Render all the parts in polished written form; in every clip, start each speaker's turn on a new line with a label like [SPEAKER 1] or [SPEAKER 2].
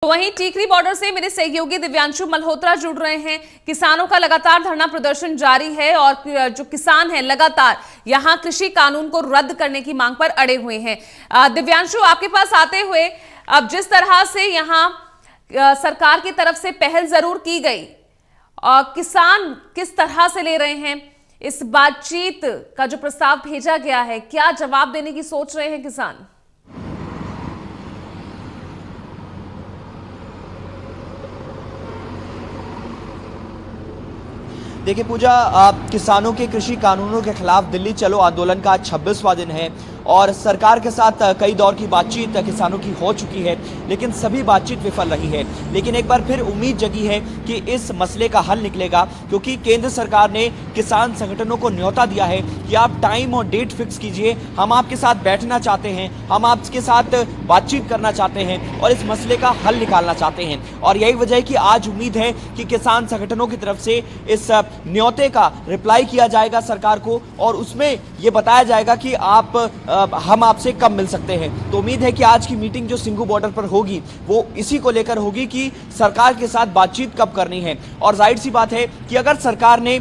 [SPEAKER 1] तो वहीं टीकरी बॉर्डर से मेरे सहयोगी दिव्यांशु मल्होत्रा जुड़ रहे हैं। किसानों का लगातार धरना प्रदर्शन जारी है और जो किसान हैं लगातार यहां कृषि कानून को रद्द करने की मांग पर अड़े हुए हैं। दिव्यांशु, आपके पास आते हुए अब जिस तरह से यहां सरकार की तरफ से पहल जरूर की गई, किसान किस तरह से ले रहे हैं इस बातचीत का जो प्रस्ताव भेजा गया है, क्या जवाब देने की सोच रहे हैं किसान?
[SPEAKER 2] देखिए पूजा, किसानों के कृषि कानूनों के खिलाफ दिल्ली चलो आंदोलन का 26वां दिन है और सरकार के साथ कई दौर की बातचीत किसानों की हो चुकी है, लेकिन सभी बातचीत विफल रही है। लेकिन एक बार फिर उम्मीद जगी है कि इस मसले का हल निकलेगा, क्योंकि केंद्र सरकार ने किसान संगठनों को न्योता दिया है कि आप टाइम और डेट फिक्स कीजिए, हम आपके साथ बैठना चाहते हैं, हम आपके साथ बातचीत करना चाहते हैं और इस मसले का हल निकालना चाहते हैं। और यही वजह है कि आज उम्मीद है कि किसान संगठनों की तरफ से इस न्योते का रिप्लाई किया जाएगा सरकार को और उसमें यह बताया जाएगा कि हम आपसे कब मिल सकते हैं। तो उम्मीद है कि आज की मीटिंग जो सिंघू बॉर्डर पर होगी वो इसी को लेकर होगी कि सरकार के साथ बातचीत कब करनी है। और जाहिर सी बात है कि अगर सरकार ने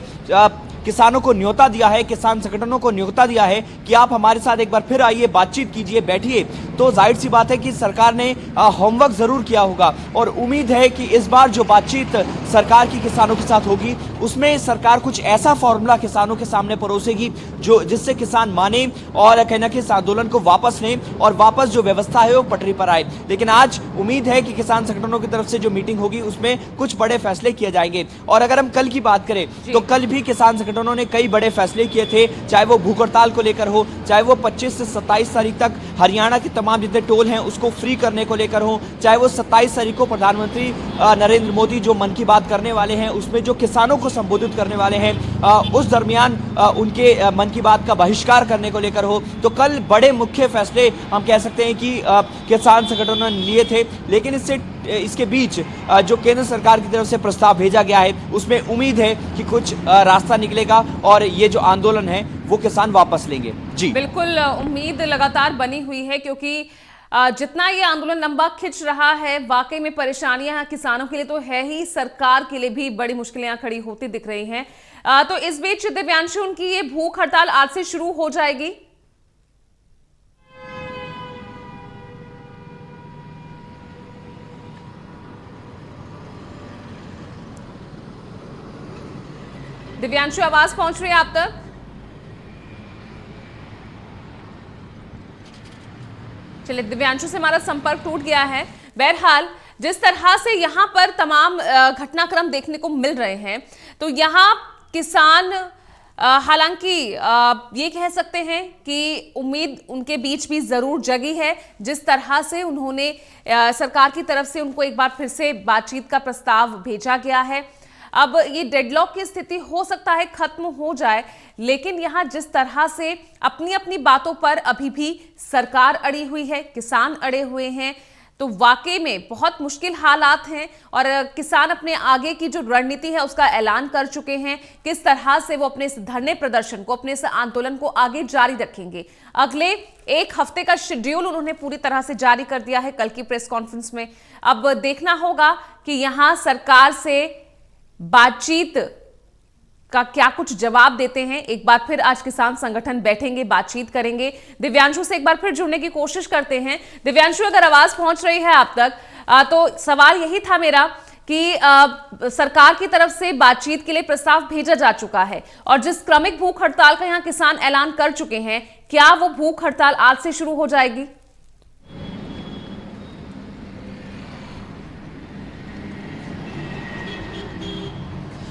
[SPEAKER 2] किसानों को न्योता दिया है, किसान संगठनों को न्योता दिया है कि आप हमारे साथ एक बार फिर आइए, बातचीत कीजिए, बैठिए, तो जाहिर सी बात है कि सरकार ने होमवर्क जरूर किया होगा। और उम्मीद है कि इस बार जो बातचीत सरकार की किसानों के साथ होगी उसमें सरकार कुछ ऐसा फॉर्मूला किसानों के सामने परोसेगी जो जिससे किसान माने और कहीं ना कहीं इस आंदोलन को वापस लें और वापस जो व्यवस्था है वो पटरी पर आए। लेकिन आज उम्मीद है कि किसान संगठनों की तरफ से जो मीटिंग होगी उसमें कुछ बड़े फैसले किए जाएंगे। और अगर हम कल की बात करें तो कल भी किसान संगठनों ने कई बड़े फैसले किए थे, चाहे वो भूख हड़ताल को लेकर हो, चाहे वो 25 से 27 तारीख तक हरियाणा के तमाम जितने टोल हैं उसको फ्री करने को लेकर हो, चाहे वो 27 तारीख को प्रधानमंत्री नरेंद्र मोदी जो मन की बात करने वाले हैं उसमें जो किसानों को संबोधित करने वाले हैं, उस दरमियान उनके मन की बात का बहिष्कार करने को लेकर हो। तो कल बड़े मुख्य फैसले हम कह सकते हैं कि किसान संगठनों ने लिए थे। लेकिन इसके बीच जो केंद्र सरकार की तरफ से प्रस्ताव भेजा गया है उसमें उम्मीद है कि कुछ रास्ता निकलेगा और ये जो आंदोलन है वो किसान वापस लेंगे। जी
[SPEAKER 1] बिल्कुल, उम्मीद लगातार बनी हुई है, क्योंकि जितना ये आंदोलन लंबा खिंच रहा है वाकई में परेशानियां किसानों के लिए तो है ही, सरकार के लिए भी बड़ी मुश्किलें खड़ी होती दिख रही हैं। तो इस बीच दिव्यांशु, उनकी ये भूख हड़ताल आज से शुरू हो जाएगी? दिव्यांशु, आवाज पहुंच रही है आप तक? चलिए, दिव्यांशु से हमारा संपर्क टूट गया है। बहरहाल जिस तरह से यहां पर तमाम घटनाक्रम देखने को मिल रहे हैं, तो यहां किसान हालांकि ये कह सकते हैं कि उम्मीद उनके बीच भी जरूर जगी है। जिस तरह से उन्होंने सरकार की तरफ से उनको एक बार फिर से बातचीत का प्रस्ताव भेजा गया है, अब ये डेडलॉक की स्थिति हो सकता है खत्म हो जाए, लेकिन यहां जिस तरह से अपनी अपनी बातों पर अभी भी सरकार अड़ी हुई है, किसान अड़े हुए हैं, तो वाकई में बहुत मुश्किल हालात हैं। और किसान अपने आगे की जो रणनीति है उसका ऐलान कर चुके हैं, किस तरह से वो अपने इस धरने प्रदर्शन को, अपने इस आंदोलन को आगे जारी रखेंगे। अगले एक हफ्ते का शेड्यूल उन्होंने पूरी तरह से जारी कर दिया है कल की प्रेस कॉन्फ्रेंस में। अब देखना होगा कि यहां सरकार से बातचीत का क्या कुछ जवाब देते हैं। एक बार फिर आज किसान संगठन बैठेंगे, बातचीत करेंगे। दिव्यांशु से एक बार फिर जुड़ने की कोशिश करते हैं। दिव्यांशु, अगर आवाज पहुंच रही है आप तक, तो सवाल यही था मेरा कि सरकार की तरफ से बातचीत के लिए प्रस्ताव भेजा जा चुका है और जिस क्रमिक भूख हड़ताल का यहां किसान ऐलान कर चुके हैं, क्या वो भूख हड़ताल आज से शुरू हो जाएगी?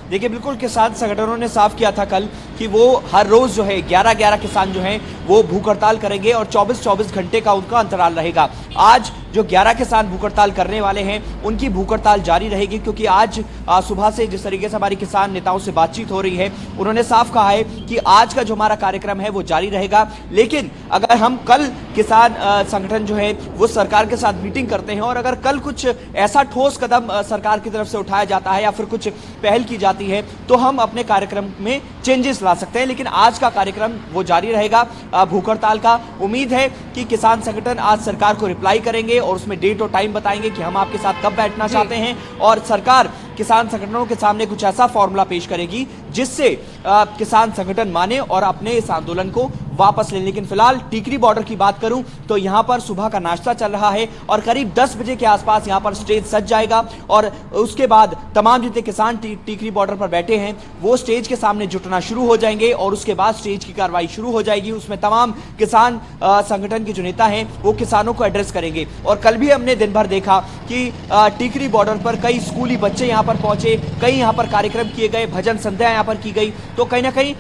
[SPEAKER 2] देखिए बिल्कुल, किसान संगठनों ने साफ किया था कल कि वो हर रोज जो है 11-11 किसान जो हैं वो भूख हड़ताल करेंगे और 24-24 घंटे का उनका अंतराल रहेगा। आज जो 11 किसान भूख हड़ताल करने वाले हैं उनकी भूख हड़ताल जारी रहेगी, क्योंकि आज सुबह से जिस तरीके से हमारी किसान नेताओं से बातचीत हो रही है उन्होंने साफ कहा है कि आज का जो हमारा कार्यक्रम है वो जारी रहेगा। लेकिन अगर हम कल किसान संगठन जो है वो सरकार के साथ मीटिंग करते हैं और अगर कल कुछ ऐसा ठोस कदम सरकार की तरफ से उठाया जाता है या फिर कुछ पहल की जाती है तो हम अपने कार्यक्रम में चेंजेस चला सकते हैं, लेकिन आज का कार्यक्रम वो जारी रहेगा भूख हड़ताल का। उम्मीद है कि किसान संगठन आज सरकार को रिप्लाई करेंगे और उसमें डेट और टाइम बताएंगे कि हम आपके साथ कब बैठना चाहते हैं, और सरकार किसान संगठनों के सामने कुछ ऐसा फॉर्मूला पेश करेगी जिससे किसान संगठन माने और अपने इस आंदोलन को वापस ले। लेकिन फिलहाल टीकरी बॉर्डर की बात करूं तो यहां पर सुबह का नाश्ता चल रहा है और करीब 10 बजे के आसपास यहां पर स्टेज सज जाएगा और उसके बाद तमाम जितने किसान टीकरी बॉर्डर पर बैठे हैं वो स्टेज के सामने जुटना शुरू हो जाएंगे और उसके बाद स्टेज की कार्रवाई शुरू हो जाएगी। उसमें तमाम किसान संगठन के जो नेता हैं वो किसानों को एड्रेस करेंगे। और कल भी हमने दिन भर देखा कि टीकरी बॉर्डर पर कई स्कूली बच्चे यहां पर पहुंचे, कई यहां पर कार्यक्रम किए गए, भजन संध्या यहां पर की गई, तो कहीं ना कहीं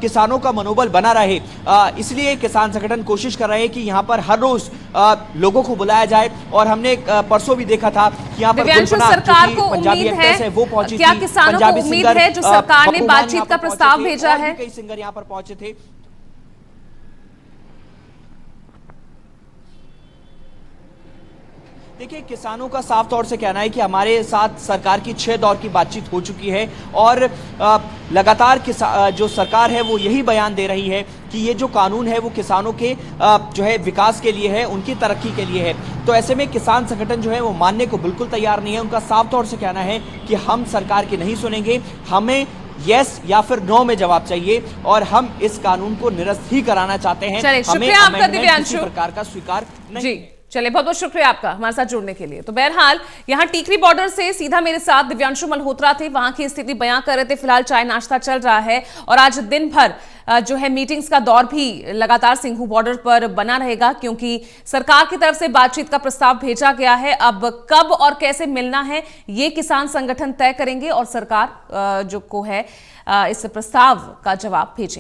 [SPEAKER 2] किसानों का मनोबल बना रहे, इसलिए किसान संगठन कोशिश कर रहे हैं कि यहां पर हर रोज लोगों को बुलाया जाए। और हमने परसों भी देखा था कि यहां पर
[SPEAKER 1] सरकार को उम्मीद है,
[SPEAKER 2] वो पहुंची
[SPEAKER 1] क्या
[SPEAKER 2] थी,
[SPEAKER 1] किसानों को उम्मीद है जो सरकार ने बातचीत का प्रस्ताव भेजा है?
[SPEAKER 2] कई सिंगर यहां पर पहुंचे थे। देखिए, किसानों का साफ तौर से कहना है कि हमारे साथ सरकार की 6 दौर की बातचीत हो चुकी है और लगातार जो सरकार है वो यही बयान दे रही है कि ये जो कानून है वो किसानों के जो है विकास के लिए है, उनकी तरक्की के लिए है। तो ऐसे में किसान संगठन जो है वो मानने को बिल्कुल तैयार नहीं है। उनका साफ तौर से कहना है कि हम सरकार की नहीं सुनेंगे, हमें यस या फिर नो में जवाब चाहिए और हम इस कानून को निरस्त ही कराना चाहते हैं।
[SPEAKER 1] हमें किसी
[SPEAKER 2] प्रकार का स्वीकार नहीं।
[SPEAKER 1] चलिए, बहुत बहुत शुक्रिया आपका हमारे साथ जुड़ने के लिए। तो बहरहाल यहाँ टीकरी बॉर्डर से सीधा मेरे साथ दिव्यांशु मल्होत्रा थे, वहां की स्थिति बयां कर रहे थे। फिलहाल चाय नाश्ता चल रहा है और आज दिन भर जो है मीटिंग्स का दौर भी लगातार सिंघू बॉर्डर पर बना रहेगा, क्योंकि सरकार की तरफ से बातचीत का प्रस्ताव भेजा गया है। अब कब और कैसे मिलना है ये किसान संगठन तय करेंगे और सरकार जो को है इस प्रस्ताव का जवाब भेजेंगे।